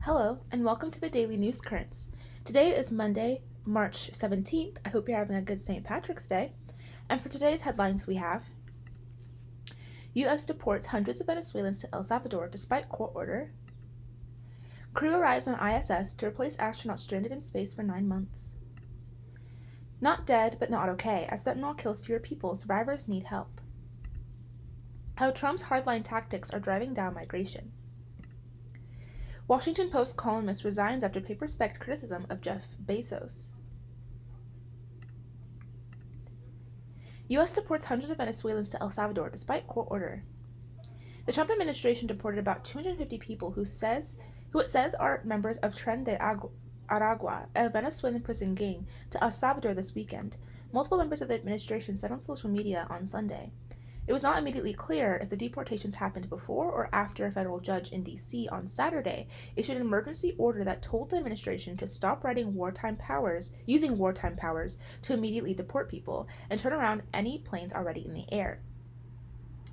Hello, and welcome to the Daily News Currents. Today is Monday, March 17th. I hope you're having a good St. Patrick's Day. And for today's headlines, we have U.S. deports hundreds of Venezuelans to El Salvador despite court order. Crew arrives on ISS to replace astronauts stranded in space for 9 months. Not dead, but not okay. As fentanyl kills fewer people, survivors need help. How Trump's hardline tactics are driving down migration. Washington Post columnist resigns after paper spec criticism of Jeff Bezos. U.S. deports hundreds of Venezuelans to El Salvador despite court order. The Trump administration deported about 250 people who it says are members of Tren de Aragua, a Venezuelan prison gang, to El Salvador this weekend. Multiple members of the administration said on social media on Sunday. It was not immediately clear if the deportations happened before or after a federal judge in D.C. on Saturday issued an emergency order that told the administration to stop using wartime powers to immediately deport people and turn around any planes already in the air.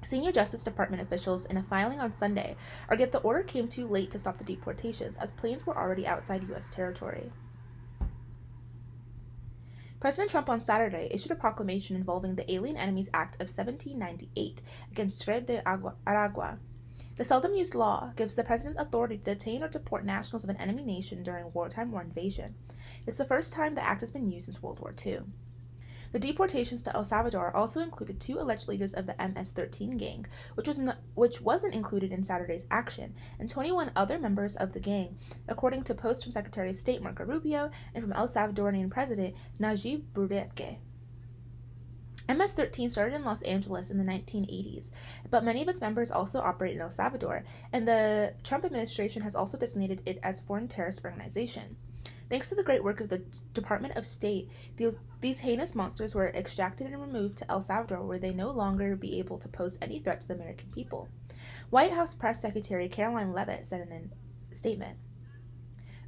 Senior Justice Department officials in a filing on Sunday argued the order came too late to stop the deportations as planes were already outside U.S. territory. President Trump on Saturday issued a proclamation involving the Alien Enemies Act of 1798 against Tren de Aragua. The seldom used law gives the president authority to detain or deport nationals of an enemy nation during wartime or invasion. It's the first time the act has been used since World War II. The deportations to El Salvador also included 2 alleged leaders of the MS-13 gang, which wasn't included in Saturday's action, and 21 other members of the gang, according to posts from Secretary of State Marco Rubio and from El Salvadorian President Najib Bukele. MS-13 started in Los Angeles in the 1980s, but many of its members also operate in El Salvador, and the Trump administration has also designated it as foreign terrorist organization. Thanks to the great work of the Department of State, these heinous monsters were extracted and removed to El Salvador, where they no longer be able to pose any threat to the American people. White House Press Secretary Caroline Leavitt said in a statement,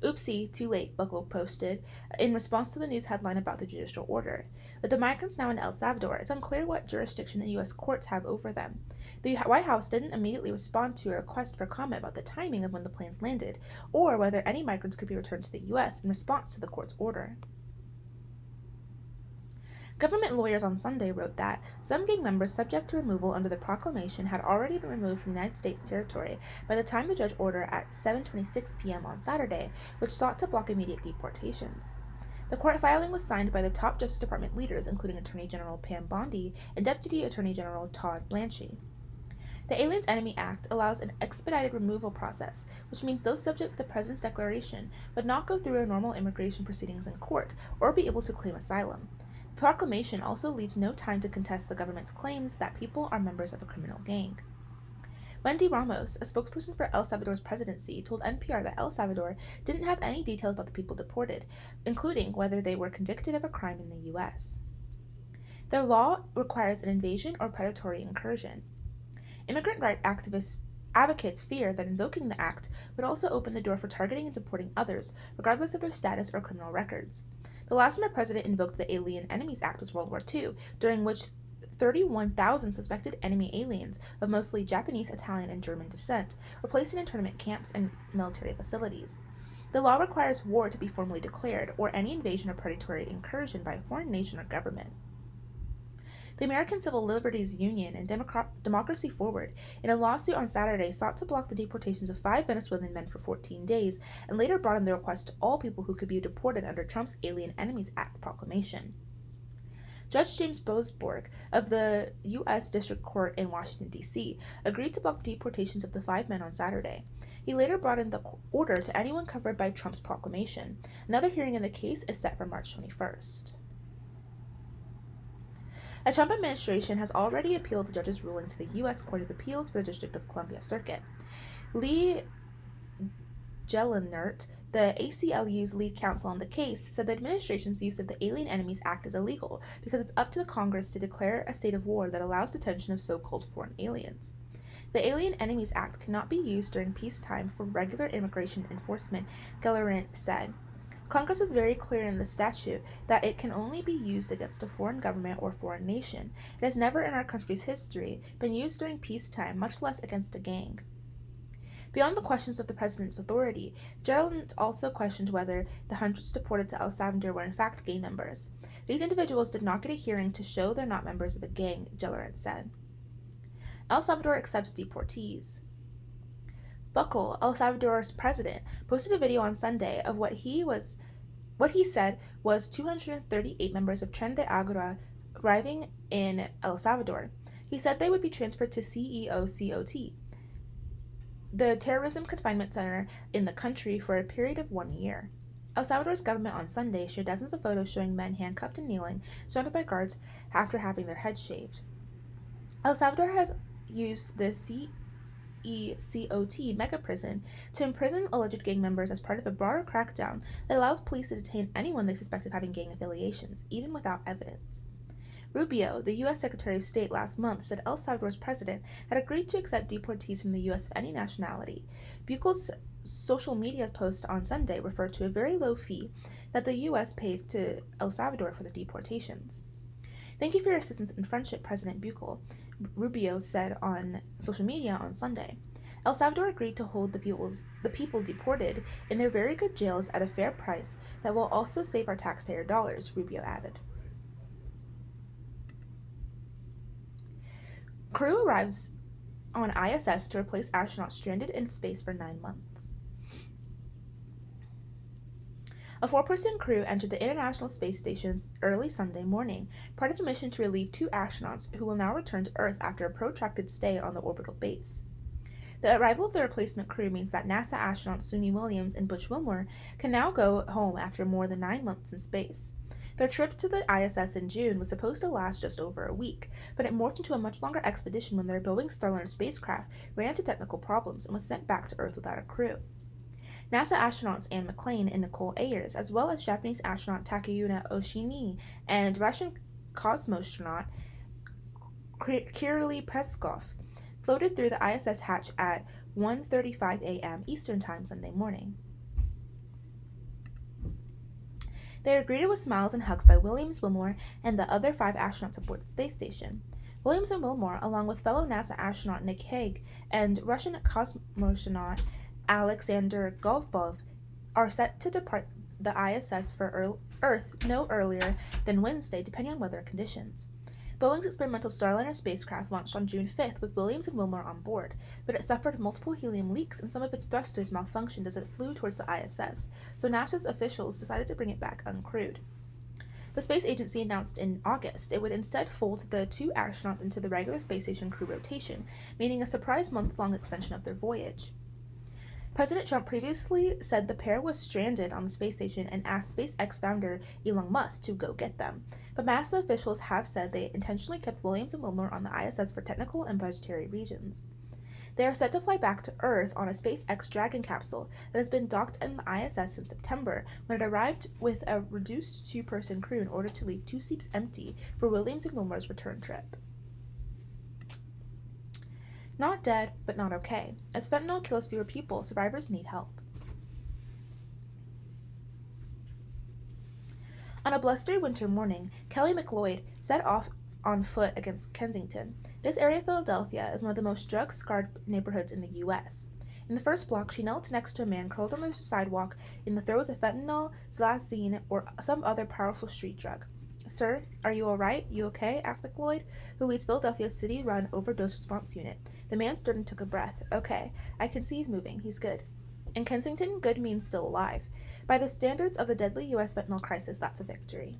"Oopsie, too late," Buckle posted, in response to the news headline about the judicial order. With the migrants now in El Salvador, it's unclear what jurisdiction the U.S. courts have over them. The White House didn't immediately respond to a request for comment about the timing of when the planes landed, or whether any migrants could be returned to the U.S. in response to the court's order. Government lawyers on Sunday wrote that some gang members subject to removal under the proclamation had already been removed from United States territory by the time the judge ordered at 7:26 p.m. on Saturday, which sought to block immediate deportations. The court filing was signed by the top Justice Department leaders, including Attorney General Pam Bondi and Deputy Attorney General Todd Blanchie. The Aliens Enemy Act allows an expedited removal process, which means those subject to the President's declaration would not go through normal immigration proceedings in court or be able to claim asylum. The proclamation also leaves no time to contest the government's claims that people are members of a criminal gang. Wendy Ramos, a spokesperson for El Salvador's presidency, told NPR that El Salvador didn't have any details about the people deported, including whether they were convicted of a crime in the U.S. The law requires an invasion or predatory incursion. Immigrant rights advocates fear that invoking the act would also open the door for targeting and deporting others, regardless of their status or criminal records. The last time a president invoked the Alien Enemies Act was World War II, during which 31,000 suspected enemy aliens of mostly Japanese, Italian, and German descent were placed in internment camps and military facilities. The law requires war to be formally declared, or any invasion or predatory incursion by a foreign nation or government. The American Civil Liberties Union and Democracy Forward, in a lawsuit on Saturday, sought to block the deportations of 5 Venezuelan men for 14 days, and later brought in the request to all people who could be deported under Trump's Alien Enemies Act proclamation. Judge James Boasberg of the U.S. District Court in Washington, D.C., agreed to block the deportations of the 5 men on Saturday. He later brought in the order to anyone covered by Trump's proclamation. Another hearing in the case is set for March 21st. The Trump administration has already appealed the judge's ruling to the U.S. Court of Appeals for the District of Columbia Circuit. Lee Gelenert, the ACLU's lead counsel on the case, said the administration's use of the Alien Enemies Act is illegal because it's up to the Congress to declare a state of war that allows detention of so-called foreign aliens. The Alien Enemies Act cannot be used during peacetime for regular immigration enforcement, Gelenert said. Congress was very clear in the statute that it can only be used against a foreign government or foreign nation. It has never in our country's history been used during peacetime, much less against a gang. Beyond the questions of the president's authority, Gerald also questioned whether the hundreds deported to El Salvador were in fact gang members. These individuals did not get a hearing to show they're not members of a gang, Gellerant said. El Salvador accepts deportees. Buckle, El Salvador's president, posted a video on Sunday of what he said was 238 members of Tren de Agua arriving in El Salvador. He said they would be transferred to CEOCOT, the terrorism confinement center in the country, for a period of 1 year. El Salvador's government on Sunday shared dozens of photos showing men handcuffed and kneeling, surrounded by guards after having their heads shaved. El Salvador has used the CECOT mega prison to imprison alleged gang members as part of a broader crackdown that allows police to detain anyone they suspect of having gang affiliations, even without evidence. Rubio, the U.S. Secretary of State, last month said El Salvador's president had agreed to accept deportees from the U.S. of any nationality. Buchel's social media post on Sunday referred to a very low fee that the U.S. paid to El Salvador for the deportations. "Thank you for your assistance and friendship, President Buchel," Rubio said on social media on Sunday. El Salvador agreed to hold the people deported in their very good jails at a fair price that will also save our taxpayer dollars, Rubio added. Crew arrives on ISS to replace astronauts stranded in space for 9 months. A 4-person crew entered the International Space Station early Sunday morning, part of a mission to relieve 2 astronauts who will now return to Earth after a protracted stay on the orbital base. The arrival of the replacement crew means that NASA astronauts Suni Williams and Butch Wilmore can now go home after more than 9 months in space. Their trip to the ISS in June was supposed to last just over a week, but it morphed into a much longer expedition when their Boeing Starliner spacecraft ran into technical problems and was sent back to Earth without a crew. NASA astronauts Anne McClain and Nicole Ayers, as well as Japanese astronaut Takayuna Oshii and Russian cosmonaut Kirill Peskov, floated through the ISS hatch at 1:35 a.m. Eastern Time Sunday morning. They were greeted with smiles and hugs by Williams, Wilmore, and the other 5 astronauts aboard the space station. Williams and Wilmore, along with fellow NASA astronaut Nick Hague and Russian cosmonaut Alexander Golubov, are set to depart the ISS for Earth no earlier than Wednesday, depending on weather conditions. Boeing's experimental Starliner spacecraft launched on June 5th with Williams and Wilmore on board, but it suffered multiple helium leaks and some of its thrusters malfunctioned as it flew towards the ISS, so NASA's officials decided to bring it back uncrewed. The space agency announced in August it would instead fold the 2 astronauts into the regular space station crew rotation, meaning a surprise months-long extension of their voyage. President Trump previously said the pair was stranded on the space station and asked SpaceX founder Elon Musk to go get them, but NASA officials have said they intentionally kept Williams and Wilmore on the ISS for technical and budgetary reasons. They are set to fly back to Earth on a SpaceX Dragon capsule that has been docked in the ISS since September, when it arrived with a reduced 2-person crew in order to leave 2 seats empty for Williams and Wilmore's return trip. Not dead, but not okay. As fentanyl kills fewer people, survivors need help. On a blustery winter morning, Kelly McLeod set off on foot against Kensington. This area of Philadelphia is one of the most drug-scarred neighborhoods in the U.S. In the first block, she knelt next to a man curled on the sidewalk in the throes of fentanyl, xylazine, or some other powerful street drug. "Sir, are you all right? You okay?" asked McLeod, who leads Philadelphia's city-run overdose response unit. The man stood and took a breath. "Okay, I can see he's moving. He's good." In Kensington, good means still alive. By the standards of the deadly U.S. fentanyl crisis, that's a victory.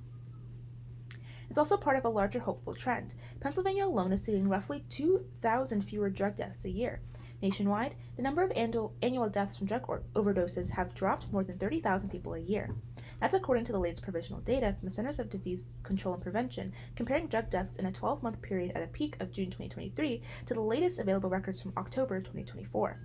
It's also part of a larger hopeful trend. Pennsylvania alone is seeing roughly 2,000 fewer drug deaths a year. Nationwide, the number of annual deaths from drug overdoses have dropped more than 30,000 people a year. That's according to the latest provisional data from the Centers of Disease Control and Prevention, comparing drug deaths in a 12-month period at a peak of June 2023 to the latest available records from October 2024.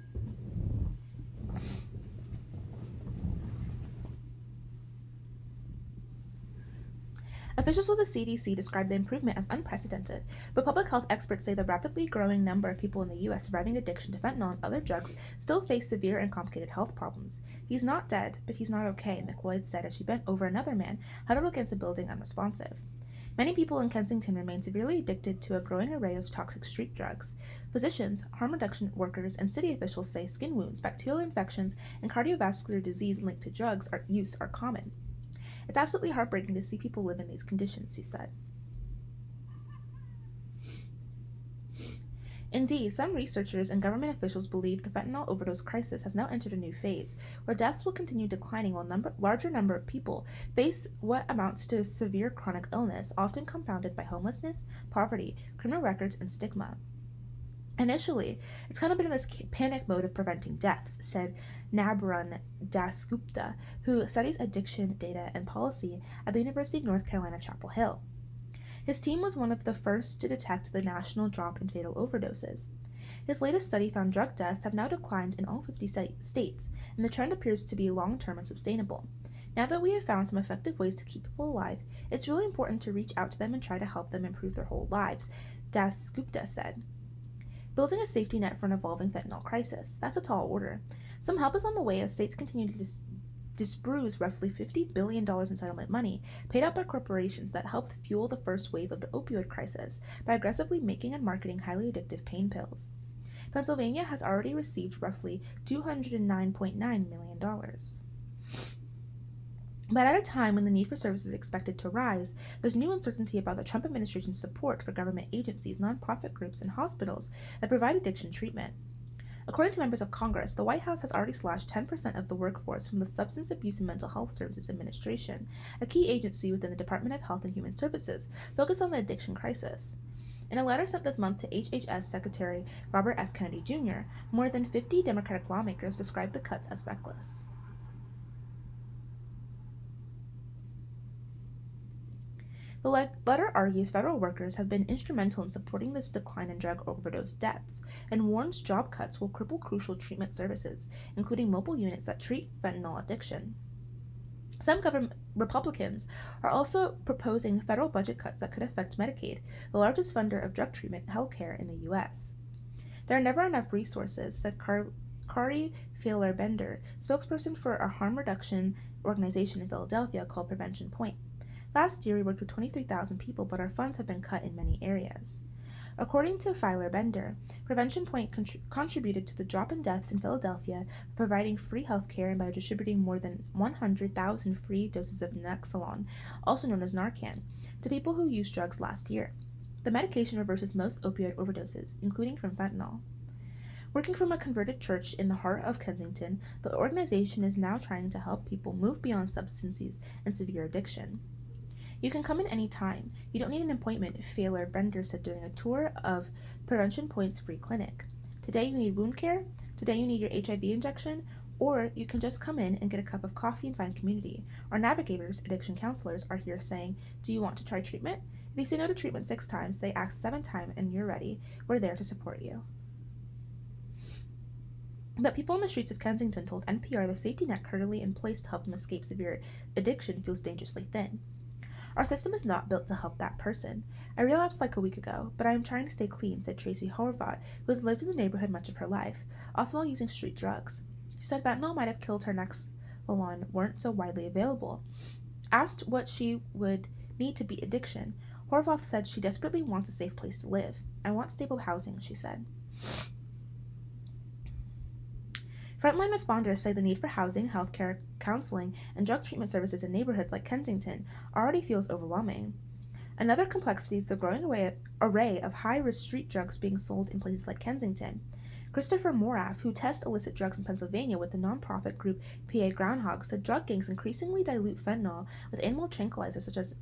Officials with the CDC described the improvement as unprecedented, but public health experts say the rapidly growing number of people in the U.S. surviving addiction to fentanyl and other drugs still face severe and complicated health problems. "He's not dead, but he's not okay," McLeod said as she bent over another man huddled against a building unresponsive. Many people in Kensington remain severely addicted to a growing array of toxic street drugs. Physicians, harm reduction workers, and city officials say skin wounds, bacterial infections, and cardiovascular disease linked to drugs use are common. It's absolutely heartbreaking to see people live in these conditions, he said. Indeed, some researchers and government officials believe the fentanyl overdose crisis has now entered a new phase, where deaths will continue declining while larger number of people face what amounts to severe chronic illness, often compounded by homelessness, poverty, criminal records, and stigma. Initially, it's kind of been in this panic mode of preventing deaths, said Nabarun Dasgupta, who studies addiction data and policy at the University of North Carolina, Chapel Hill. His team was one of the first to detect the national drop in fatal overdoses. His latest study found drug deaths have now declined in all 50 states, and the trend appears to be long-term and sustainable. Now that we have found some effective ways to keep people alive, it's really important to reach out to them and try to help them improve their whole lives, Dasgupta said. Building a safety net for an evolving fentanyl crisis. That's a tall order. Some help is on the way as states continue to disburse roughly $50 billion in settlement money paid out by corporations that helped fuel the first wave of the opioid crisis by aggressively making and marketing highly addictive pain pills. Pennsylvania has already received roughly $209.9 million. But at a time when the need for services is expected to rise, there's new uncertainty about the Trump administration's support for government agencies, nonprofit groups, and hospitals that provide addiction treatment. According to members of Congress, the White House has already slashed 10% of the workforce from the Substance Abuse and Mental Health Services Administration, a key agency within the Department of Health and Human Services focused on the addiction crisis. In a letter sent this month to HHS Secretary Robert F. Kennedy Jr., more than 50 Democratic lawmakers described the cuts as reckless. The letter argues federal workers have been instrumental in supporting this decline in drug overdose deaths, and warns job cuts will cripple crucial treatment services, including mobile units that treat fentanyl addiction. Some Republicans are also proposing federal budget cuts that could affect Medicaid, the largest funder of drug treatment and healthcare in the U.S. There are never enough resources, said Kari Failer-Bender, spokesperson for a harm reduction organization in Philadelphia called Prevention Point. Last year, we worked with 23,000 people, but our funds have been cut in many areas. According to Feiler-Bender, Prevention Point contributed to the drop in deaths in Philadelphia by providing free health care and by distributing more than 100,000 free doses of Nexalon, also known as Narcan, to people who used drugs last year. The medication reverses most opioid overdoses, including from fentanyl. Working from a converted church in the heart of Kensington, the organization is now trying to help people move beyond substance use and severe addiction. You can come in any time. You don't need an appointment, Failer-Bender said during a tour of Prevention Point's free clinic. Today you need wound care, today you need your HIV injection, or you can just come in and get a cup of coffee and find community. Our navigators, addiction counselors, are here saying, do you want to try treatment? If you say no to treatment 6 times, they ask 7th time, and you're ready. We're there to support you. But people on the streets of Kensington told NPR the safety net currently in place to help them escape severe addiction feels dangerously thin. Our system is not built to help that person. I relapsed like a week ago, but I am trying to stay clean, said Tracy Horvath, who has lived in the neighborhood much of her life, also while using street drugs. She said fentanyl might have killed her Nexalon weren't so widely available. Asked what she would need to beat addiction, Horvath said she desperately wants a safe place to live. I want stable housing, she said. Frontline responders say the need for housing, healthcare, counseling, and drug treatment services in neighborhoods like Kensington already feels overwhelming. Another complexity is the growing array of high-risk street drugs being sold in places like Kensington. Christopher Moraff, who tests illicit drugs in Pennsylvania with the nonprofit group PA Groundhog, said drug gangs increasingly dilute fentanyl with animal tranquilizers such as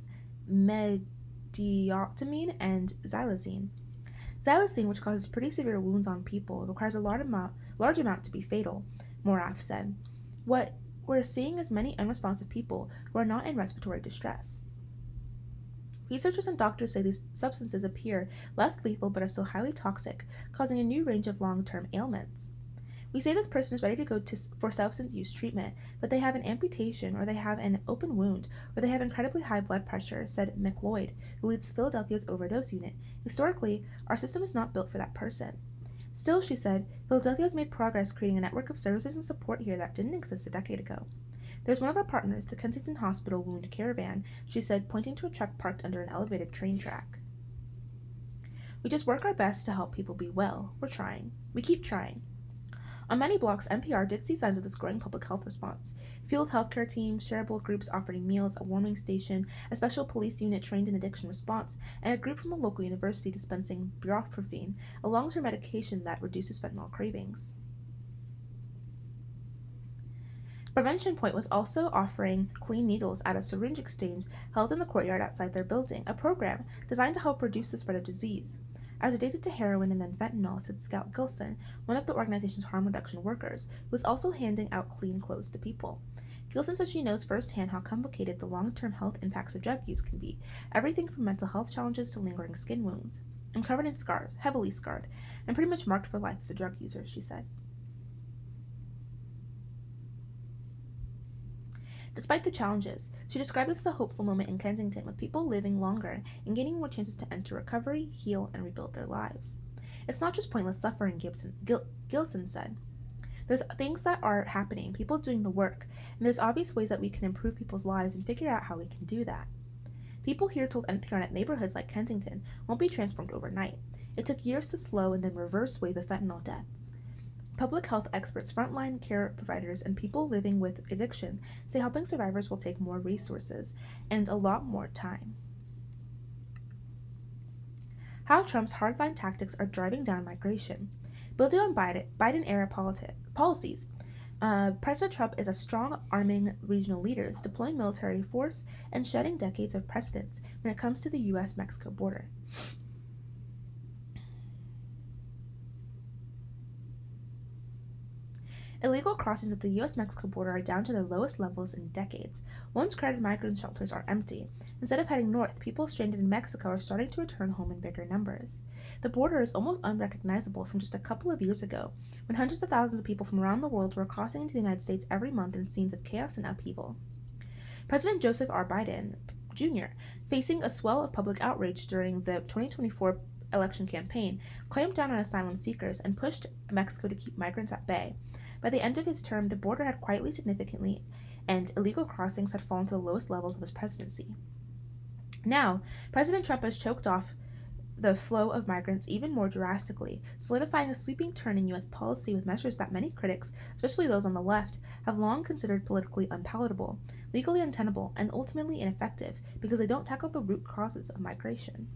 methamphetamine and xylazine. Xylazine, which causes pretty severe wounds on people, requires a large amount to be fatal, Moraff said. What we're seeing is many unresponsive people who are not in respiratory distress. Researchers and doctors say these substances appear less lethal but are still highly toxic, causing a new range of long-term ailments. We say this person is ready to go for substance use treatment, but they have an amputation, or they have an open wound, or they have incredibly high blood pressure, said Mick Lloyd, who leads Philadelphia's overdose unit. Historically, our system is not built for that person. Still, she said, Philadelphia has made progress creating a network of services and support here that didn't exist a decade ago. "There's one of our partners, the Kensington Hospital Wound Caravan," she said, pointing to a truck parked under an elevated train track. "We just work our best to help people be well. We're trying. We keep trying." On many blocks, NPR did see signs of this growing public health response. Field healthcare teams, shareable groups offering meals, a warming station, a special police unit trained in addiction response, and a group from a local university dispensing buprenorphine, a long-term medication that reduces fentanyl cravings. Prevention Point was also offering clean needles at a syringe exchange held in the courtyard outside their building, a program designed to help reduce the spread of disease. "I was addicted to heroin and then fentanyl," said Scout Gilson, one of the organization's harm reduction workers, who was also handing out clean clothes to people. Gilson says she knows firsthand how complicated the long-term health impacts of drug use can be, everything from mental health challenges to lingering skin wounds. "I'm covered in scars, heavily scarred, and pretty much marked for life as a drug user," she said. Despite the challenges, she described this as a hopeful moment in Kensington, with people living longer and gaining more chances to enter recovery, heal, and rebuild their lives. "It's not just pointless suffering," Gilson said. "There's things that are happening, people doing the work, and there's obvious ways that we can improve people's lives and figure out how we can do that." People here told NPR that neighborhoods like Kensington won't be transformed overnight. It took years to slow and then reverse wave of fentanyl deaths. Public health experts, frontline care providers, and people living with addiction say helping survivors will take more resources and a lot more time. How Trump's hardline tactics are driving down migration. Building on Biden-era policies, President Trump is a strong arming regional leaders, deploying military force, and shedding decades of precedents when it comes to the U.S.-Mexico border. Illegal crossings at the U.S.-Mexico border are down to their lowest levels in decades. Once crowded migrant shelters are empty. Instead of heading north, people stranded in Mexico are starting to return home in bigger numbers. The border is almost unrecognizable from just a couple of years ago, when hundreds of thousands of people from around the world were crossing into the United States every month in scenes of chaos and upheaval. President Joseph R. Biden, Jr., facing a swell of public outrage during the 2024 election campaign, clamped down on asylum seekers and pushed Mexico to keep migrants at bay. By the end of his term, the border had quietly significantly, and illegal crossings had fallen to the lowest levels of his presidency. Now, President Trump has choked off the flow of migrants even more drastically, solidifying a sweeping turn in U.S. policy with measures that many critics, especially those on the left, have long considered politically unpalatable, legally untenable, and ultimately ineffective because they don't tackle the root causes of migration.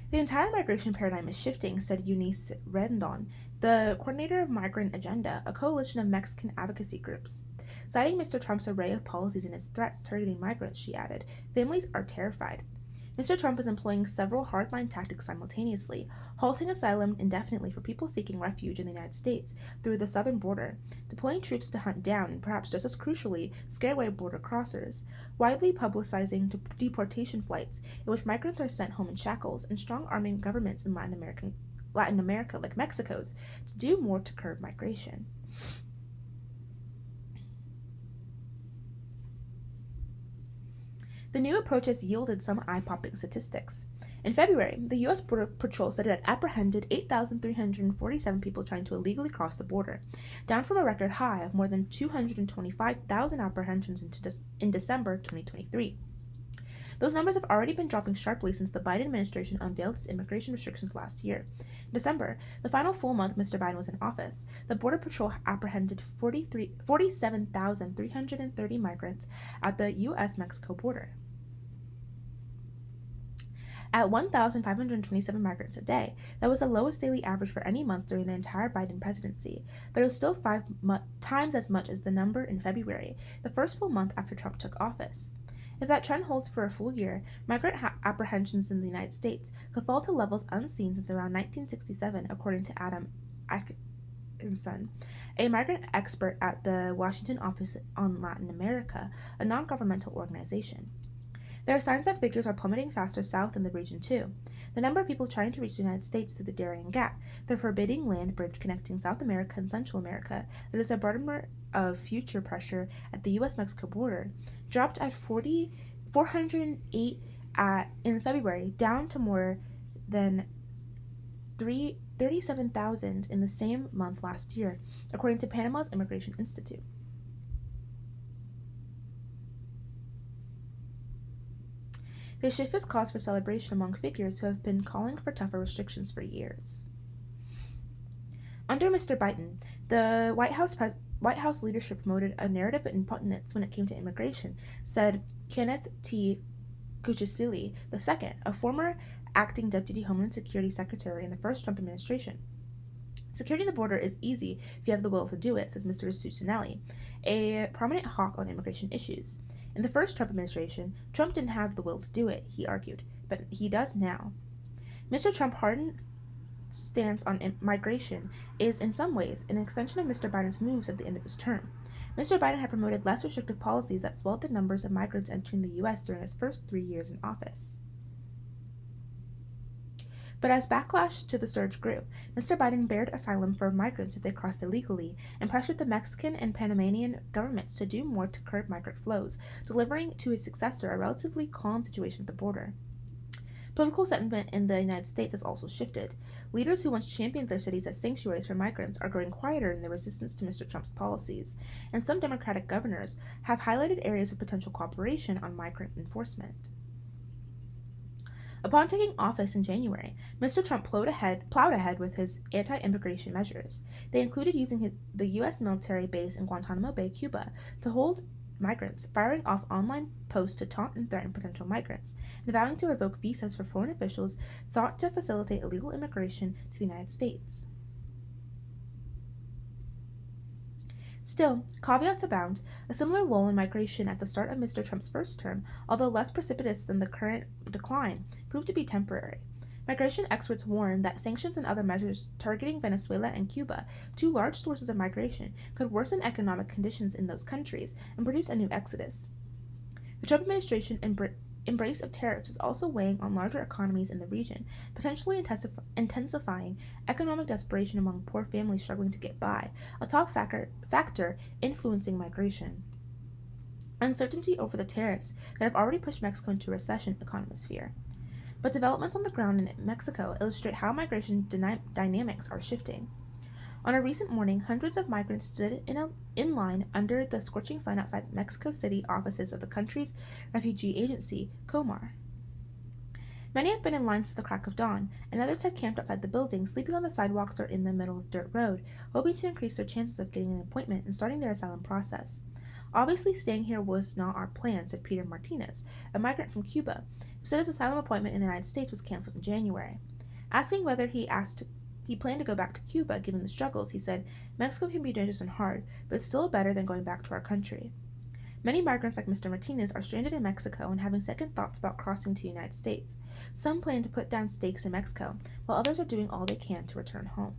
"The entire migration paradigm is shifting," said Eunice Rendon, the coordinator of Migrant Agenda, a coalition of Mexican advocacy groups. Citing Mr. Trump's array of policies and his threats targeting migrants, she added, "Families are terrified." Mr. Trump is employing several hardline tactics simultaneously, halting asylum indefinitely for people seeking refuge in the United States through the southern border, deploying troops to hunt down and, perhaps just as crucially, scare away border crossers, widely publicizing deportation flights in which migrants are sent home in shackles, and strong-arming governments in Latin America, like Mexico's, to do more to curb migration. The new approach has yielded some eye-popping statistics. In February, the U.S. Border Patrol said it had apprehended 8,347 people trying to illegally cross the border, down from a record high of more than 225,000 apprehensions in December 2023. Those numbers have already been dropping sharply since the Biden administration unveiled its immigration restrictions last year. In December, the final full month Mr. Biden was in office, the Border Patrol apprehended 47,330 migrants at the U.S.-Mexico border. At 1,527 migrants a day, that was the lowest daily average for any month during the entire Biden presidency, but it was still 5 times as much as the number in February, the first full month after Trump took office. If that trend holds for a full year, migrant apprehensions in the United States could fall to levels unseen since around 1967, according to Adam Atkinson, a migrant expert at the Washington Office on Latin America, a non-governmental organization. There are signs that figures are plummeting faster south in the region, too. The number of people trying to reach the United States through the Darien Gap, the forbidding land bridge connecting South America and Central America, that is a barometer of future pressure at the U.S.-Mexico border, dropped at 408 in February, down to more than 37,000 in the same month last year, according to Panama's Immigration Institute. They shift as cause for celebration among figures who have been calling for tougher restrictions for years. Under Mr. Biden, the White House leadership promoted a narrative of impotence when it came to immigration, said Kenneth T. Kuchesili II, a former acting Deputy Homeland Security Secretary in the first Trump administration. Securing the border is easy if you have the will to do it, says Mr. Cuccinelli, a prominent hawk on immigration issues. In the first Trump administration, Trump didn't have the will to do it, he argued, but he does now. Mr. Trump's hardened stance on migration is, in some ways, an extension of Mr. Biden's moves at the end of his term. Mr. Biden had promoted less restrictive policies that swelled the numbers of migrants entering the U.S. during his first 3 years in office. But as backlash to the surge grew, Mr. Biden barred asylum for migrants if they crossed illegally and pressured the Mexican and Panamanian governments to do more to curb migrant flows, delivering to his successor a relatively calm situation at the border. Political sentiment in the United States has also shifted. Leaders who once championed their cities as sanctuaries for migrants are growing quieter in their resistance to Mr. Trump's policies, and some Democratic governors have highlighted areas of potential cooperation on migrant enforcement. Upon taking office in January, Mr. Trump plowed ahead with his anti-immigration measures. They included using the U.S. military base in Guantanamo Bay, Cuba, to hold migrants, firing off online posts to taunt and threaten potential migrants, and vowing to revoke visas for foreign officials thought to facilitate illegal immigration to the United States. Still, caveats abound. A similar lull in migration at the start of Mr. Trump's first term, although less precipitous than the current decline, proved to be temporary. Migration experts warn that sanctions and other measures targeting Venezuela and Cuba, two large sources of migration, could worsen economic conditions in those countries and produce a new exodus. The Trump administration's embrace of tariffs is also weighing on larger economies in the region, potentially intensifying economic desperation among poor families struggling to get by, a top factor influencing migration. Uncertainty over the tariffs that have already pushed Mexico into recession, economists fear. But developments on the ground in Mexico illustrate how migration dynamics are shifting. On a recent morning, hundreds of migrants stood in line under the scorching sun outside Mexico City offices of the country's refugee agency, COMAR. Many have been in line since the crack of dawn, and others had camped outside the building, sleeping on the sidewalks or in the middle of dirt road, hoping to increase their chances of getting an appointment and starting their asylum process. Obviously, staying here was not our plan, said Peter Martinez, a migrant from Cuba, who said his asylum appointment in the United States was canceled in January. Asking whether he planned to go back to Cuba given the struggles, he said, Mexico can be dangerous and hard, but it's still better than going back to our country. Many migrants like Mr. Martinez are stranded in Mexico and having second thoughts about crossing to the United States. Some plan to put down stakes in Mexico, while others are doing all they can to return home.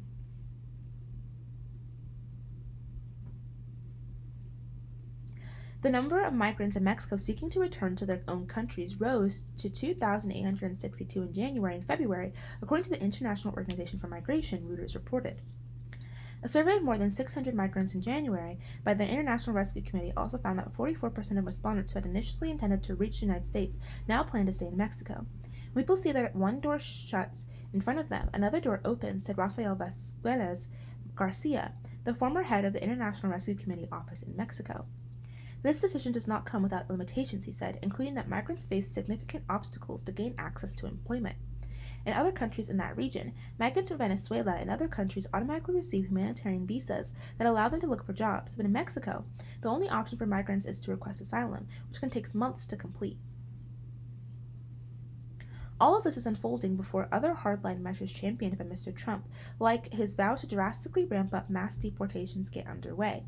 The number of migrants in Mexico seeking to return to their own countries rose to 2,862 in January and February, according to the International Organization for Migration, Reuters reported. A survey of more than 600 migrants in January by the International Rescue Committee also found that 44% of respondents who had initially intended to reach the United States now plan to stay in Mexico. When people see that one door shuts in front of them, another door opens, said Rafael Vasquez Garcia, the former head of the International Rescue Committee office in Mexico. This decision does not come without limitations, he said, including that migrants face significant obstacles to gain access to employment. In other countries in that region, migrants from Venezuela and other countries automatically receive humanitarian visas that allow them to look for jobs, but in Mexico, the only option for migrants is to request asylum, which can take months to complete. All of this is unfolding before other hardline measures championed by Mr. Trump, like his vow to drastically ramp up mass deportations, get underway.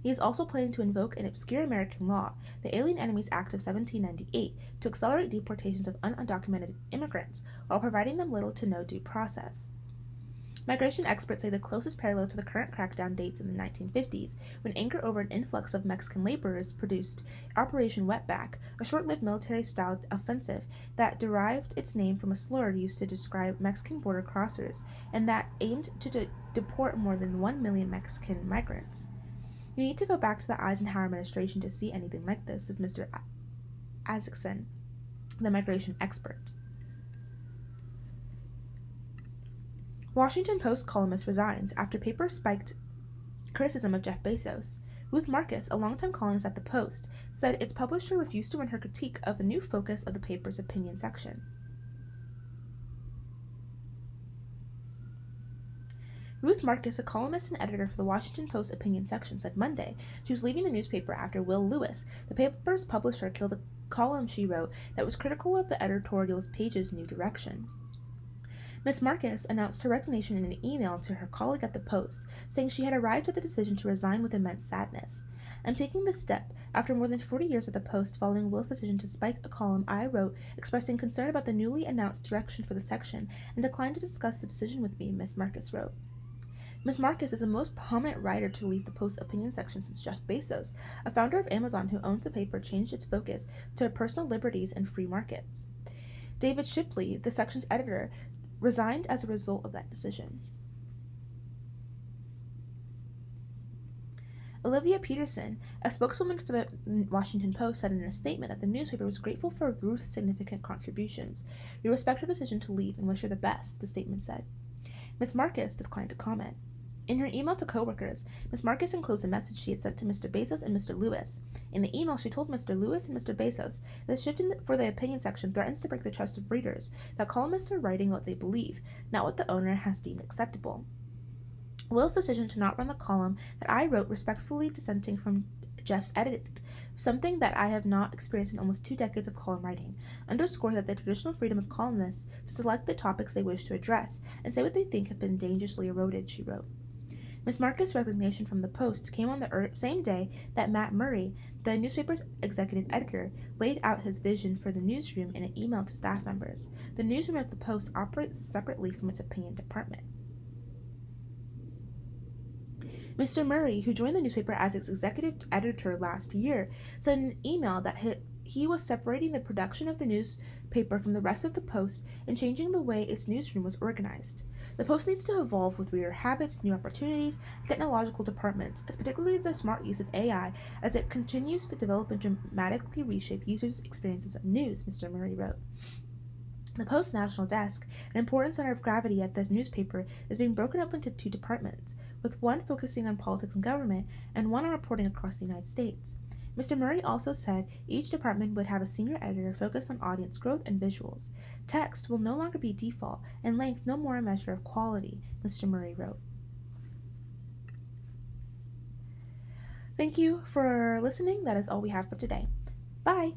He is also planning to invoke an obscure American law, the Alien Enemies Act of 1798, to accelerate deportations of undocumented immigrants, while providing them little to no due process. Migration experts say the closest parallel to the current crackdown dates in the 1950s, when anger over an influx of Mexican laborers produced Operation Wetback, a short-lived military-style offensive that derived its name from a slur used to describe Mexican border crossers, and that aimed to deport more than 1 million Mexican migrants. You need to go back to the Eisenhower administration to see anything like this, says Mr. Isaacson, the migration expert. Washington Post columnist resigns after paper spiked criticism of Jeff Bezos. Ruth Marcus, a longtime columnist at the Post, said its publisher refused to run her critique of the new focus of the paper's opinion section. Ruth Marcus, a columnist and editor for the Washington Post opinion section, said Monday she was leaving the newspaper after Will Lewis, the paper's publisher, killed a column she wrote that was critical of the editorial page's new direction. Ms. Marcus announced her resignation in an email to her colleague at the Post, saying she had arrived at the decision to resign with immense sadness. I'm taking this step after more than 40 years at the Post following Will's decision to spike a column I wrote expressing concern about the newly announced direction for the section and declined to discuss the decision with me, Ms. Marcus wrote. Ms. Marcus is the most prominent writer to leave the Post opinion section since Jeff Bezos, a founder of Amazon who owns the paper, changed its focus to personal liberties and free markets. David Shipley, the section's editor, resigned as a result of that decision. Olivia Peterson, a spokeswoman for the Washington Post, said in a statement that the newspaper was grateful for Ruth's significant contributions. We respect her decision to leave and wish her the best, the statement said. Ms. Marcus declined to comment. In her email to coworkers, Ms. Marcus enclosed a message she had sent to Mr. Bezos and Mr. Lewis. In the email, she told Mr. Lewis and Mr. Bezos that the shift for the opinion section threatens to break the trust of readers, that columnists are writing what they believe, not what the owner has deemed acceptable. Will's decision to not run the column that I wrote respectfully dissenting from Jeff's edit, something that I have not experienced in almost 2 decades of column writing, underscores that the traditional freedom of columnists to select the topics they wish to address and say what they think have been dangerously eroded, she wrote. Ms. Marcus' resignation from the Post came on the same day that Matt Murray, the newspaper's executive editor, laid out his vision for the newsroom in an email to staff members. The newsroom of the Post operates separately from its opinion department. Mr. Murray, who joined the newspaper as its executive editor last year, said in an email that he was separating the production of the newspaper from the rest of the Post and changing the way its newsroom was organized. The Post needs to evolve with reader habits, new opportunities, and technological departments, as particularly the smart use of AI, as it continues to develop and dramatically reshape users' experiences of news, Mr. Murray wrote. The Post National Desk, an important center of gravity at this newspaper, is being broken up into 2 departments, with one focusing on politics and government, and one on reporting across the United States. Mr. Murray also said each department would have a senior editor focused on audience growth and visuals. Text will no longer be default, and length no more a measure of quality, Mr. Murray wrote. Thank you for listening. That is all we have for today. Bye!